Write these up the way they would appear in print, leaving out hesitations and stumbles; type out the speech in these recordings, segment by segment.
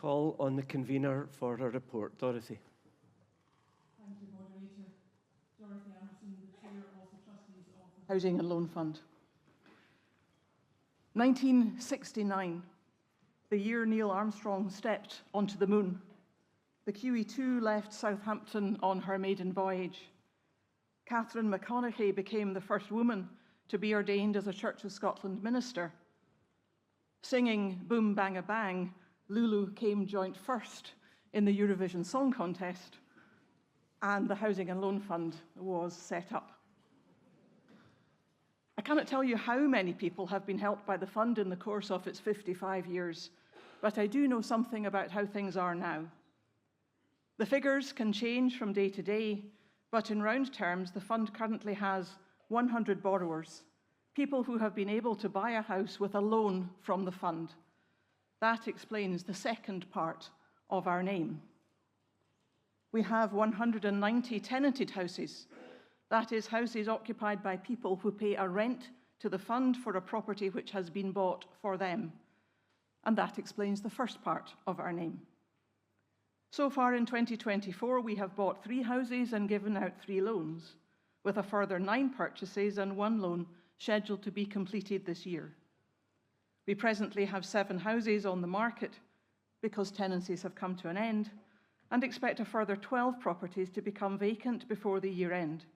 call on the convener for her report. Dorothy. Thank you, Moderator. Dorothy Anderson, the Chair of the Trustees of the Housing and Loan Fund. 1969, the year Neil Armstrong stepped onto the moon. The QE2 left Southampton on her maiden voyage. Catherine McConaughey became the first woman to be ordained as a Church of Scotland minister. Singing Boom Bang a Bang, Lulu came joint first in the Eurovision Song Contest, and the Housing and Loan Fund was set up. I cannot tell you how many people have been helped by the fund in the course of its 55 years, but I do know something about how things are now. The figures can change from day to day, but in round terms, the fund currently has 100 borrowers, people who have been able to buy a house with a loan from the fund. That explains the second part of our name. We have 190 tenanted houses. That is, houses occupied by people who pay a rent to the fund for a property which has been bought for them. And that explains the first part of our name. So far in 2024, we have bought 3 houses and given out 3 loans, with a further 9 purchases and 1 loan scheduled to be completed this year. We presently have 7 houses on the market because tenancies have come to an end, and expect a further 12 properties to become vacant before the year end.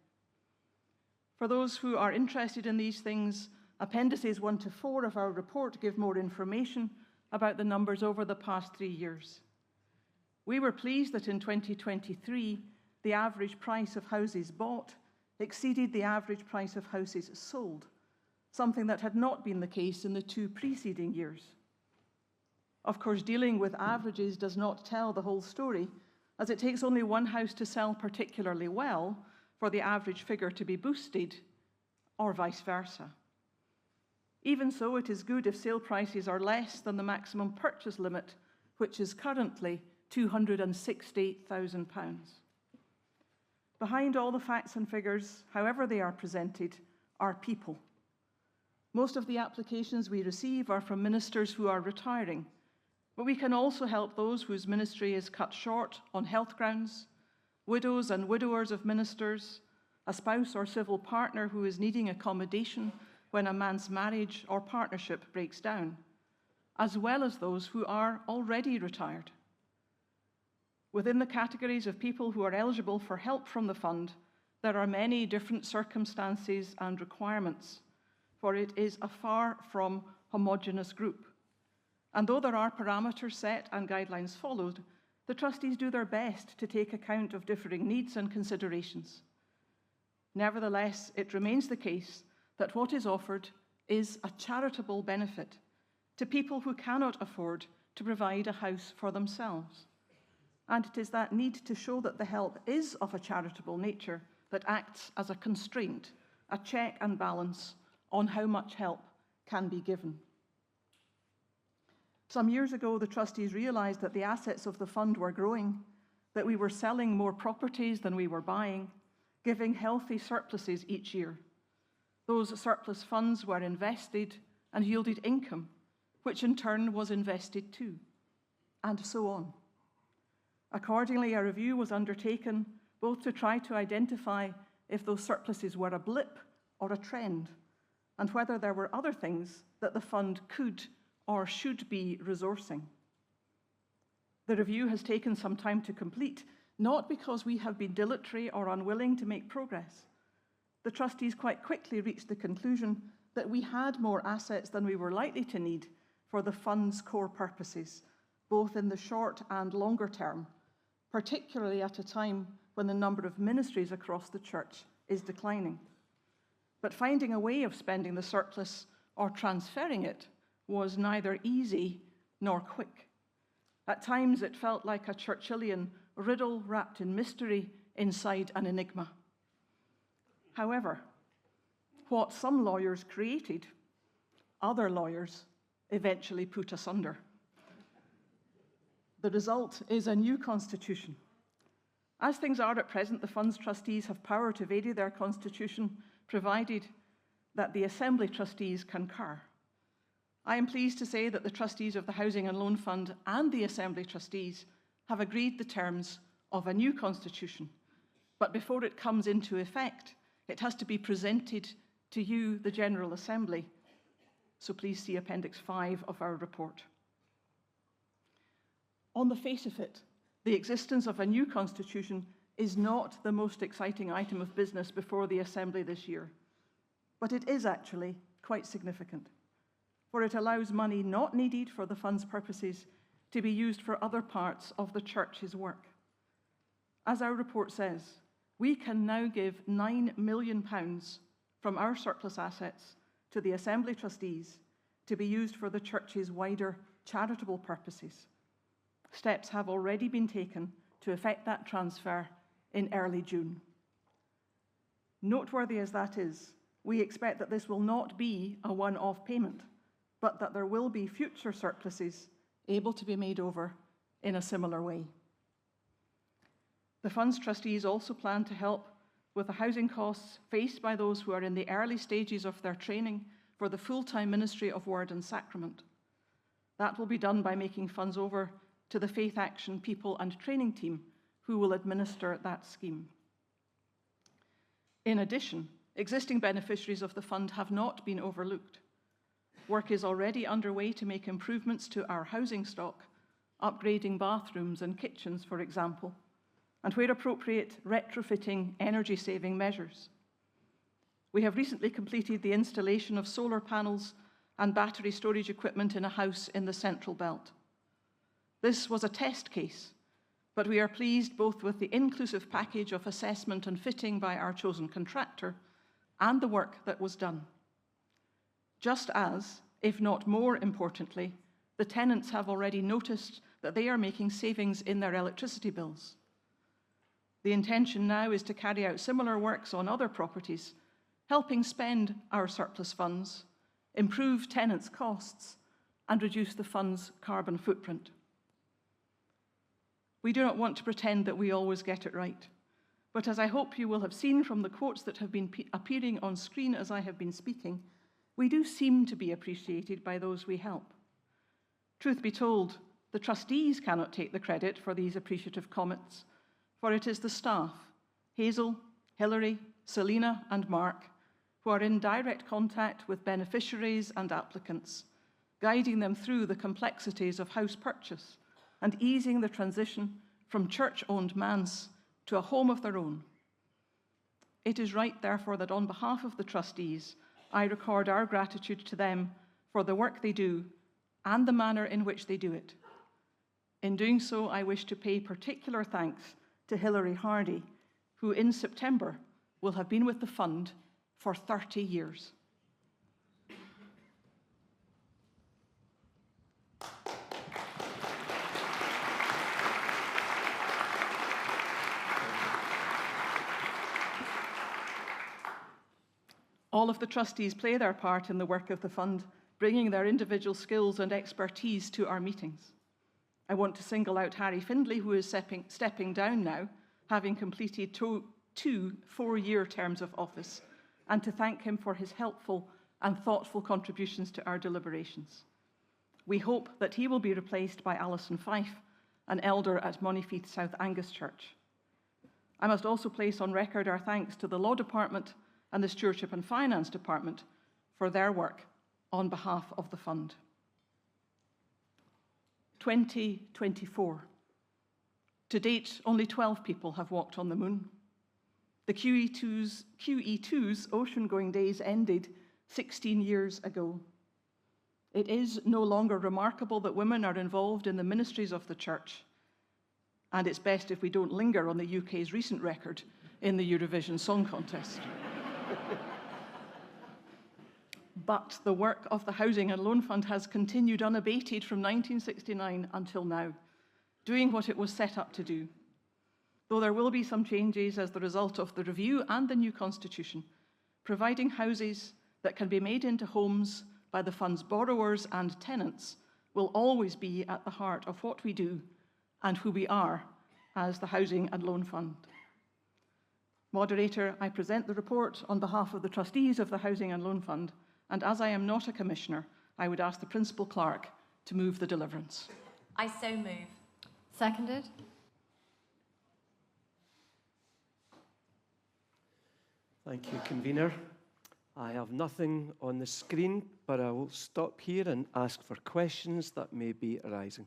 For those who are interested in these things, appendices 1 to 4 of our report give more information about the numbers over the past 3 years. We were pleased that in 2023, the average price of houses bought exceeded the average price of houses sold, something that had not been the case in the 2 preceding years. Of course, dealing with averages does not tell the whole story, as it takes only one house to sell particularly well for the average figure to be boosted, or vice versa. Even so, it is good if sale prices are less than the maximum purchase limit, which is currently £268,000. Behind all the facts and figures, however they are presented, are people. Most of the applications we receive are from ministers who are retiring, but we can also help those whose ministry is cut short on health grounds, widows and widowers of ministers, a spouse or civil partner who is needing accommodation when a man's marriage or partnership breaks down, as well as those who are already retired. Within the categories of people who are eligible for help from the fund, there are many different circumstances and requirements, for it is a far from homogeneous group. And though there are parameters set and guidelines followed, the trustees do their best to take account of differing needs and considerations. Nevertheless, it remains the case that what is offered is a charitable benefit to people who cannot afford to provide a house for themselves. And it is that need to show that the help is of a charitable nature that acts as a constraint, a check and balance on how much help can be given. Some years ago, the trustees realised that the assets of the fund were growing, that we were selling more properties than we were buying, giving healthy surpluses each year. Those surplus funds were invested and yielded income, which in turn was invested too, and so on. Accordingly, a review was undertaken both to try to identify if those surpluses were a blip or a trend, and whether there were other things that the fund could or should be resourcing. The review has taken some time to complete, not because we have been dilatory or unwilling to make progress. The trustees quite quickly reached the conclusion that we had more assets than we were likely to need for the fund's core purposes, both in the short and longer term, particularly at a time when the number of ministries across the church is declining. But finding a way of spending the surplus or transferring it was neither easy nor quick. At times it felt like a Churchillian riddle wrapped in mystery inside an enigma. However, what some lawyers created, other lawyers eventually put asunder. The result is a new constitution. As things are at present, the fund's trustees have power to vary their constitution, provided that the Assembly trustees concur. I am pleased to say that the trustees of the Housing and Loan Fund and the Assembly trustees have agreed the terms of a new constitution. But before it comes into effect, it has to be presented to you, the General Assembly. So please see Appendix 5 of our report. On the face of it, the existence of a new constitution is not the most exciting item of business before the Assembly this year. But it is actually quite significant, for it allows money not needed for the fund's purposes to be used for other parts of the Church's work. As our report says, we can now give £9 million from our surplus assets to the Assembly trustees to be used for the Church's wider charitable purposes. Steps have already been taken to effect that transfer in early June. Noteworthy as that is, we expect that this will not be a one-off payment, but that there will be future surpluses able to be made over in a similar way. The Fund's trustees also plan to help with the housing costs faced by those who are in the early stages of their training for the full-time ministry of Word and Sacrament. That will be done by making funds over to the Faith Action People and Training Team, who will administer that scheme. In addition, existing beneficiaries of the fund have not been overlooked. Work is already underway to make improvements to our housing stock, upgrading bathrooms and kitchens, for example, and where appropriate, retrofitting energy-saving measures. We have recently completed the installation of solar panels and battery storage equipment in a house in the Central Belt. This was a test case, but we are pleased both with the inclusive package of assessment and fitting by our chosen contractor and the work that was done. Just as, if not more importantly, the tenants have already noticed that they are making savings in their electricity bills. The intention now is to carry out similar works on other properties, helping spend our surplus funds, improve tenants' costs, and reduce the fund's carbon footprint. We do not want to pretend that we always get it right, but as I hope you will have seen from the quotes that have been appearing on screen as I have been speaking, we do seem to be appreciated by those we help. Truth be told, the trustees cannot take the credit for these appreciative comments, for it is the staff, Hazel, Hilary, Selina and Mark, who are in direct contact with beneficiaries and applicants, guiding them through the complexities of house purchase and easing the transition from church-owned manse to a home of their own. It is right, therefore, that on behalf of the trustees, I record our gratitude to them for the work they do and the manner in which they do it. In doing so, I wish to pay particular thanks to Hilary Hardy, who in September will have been with the Fund for 30 years. All of the trustees play their part in the work of the Fund, bringing their individual skills and expertise to our meetings. I want to single out Harry Findlay, who is stepping down now, having completed two 4-year terms of office, and to thank him for his helpful and thoughtful contributions to our deliberations. We hope that he will be replaced by Alison Fife, an elder at Monifieth South Angus Church. I must also place on record our thanks to the Law Department and the Stewardship and Finance Department for their work on behalf of the Fund. 2024. To date, only 12 people have walked on the moon. The QE2's ocean-going days ended 16 years ago. It is no longer remarkable that women are involved in the ministries of the Church, and it's best if we don't linger on the UK's recent record in the Eurovision Song Contest. But the work of the Housing and Loan Fund has continued unabated from 1969 until now, doing what it was set up to do. Though there will be some changes as the result of the review and the new constitution, providing houses that can be made into homes by the fund's borrowers and tenants will always be at the heart of what we do and who we are as the Housing and Loan Fund. Moderator, I present the report on behalf of the trustees of the Housing and Loan Fund, and as I am not a commissioner, I would ask the Principal Clerk to move the deliverance. I so move. Seconded. Thank you, Convener. I have nothing on the screen, but I will stop here and ask for questions that may be arising.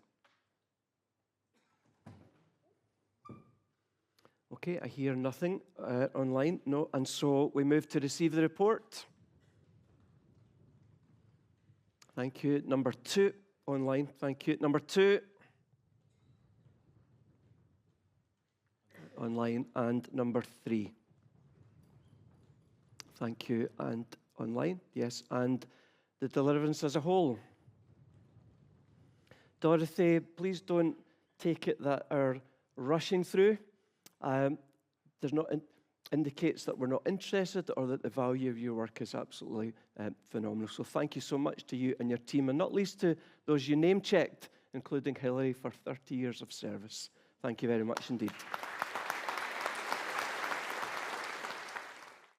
Okay, I hear nothing online. No, and so we move to receive the report. Thank you. Number 2, online. Thank you. Number 2. Online. And number 3. Thank you. And online, yes. And the deliverance as a whole. Dorothy, please don't take it that are rushing through. There's not indicates that we're not interested or that the value of your work is absolutely phenomenal. So thank you so much to you and your team, and not least to those you name-checked, including Hilary, for 30 years of service. Thank you very much indeed.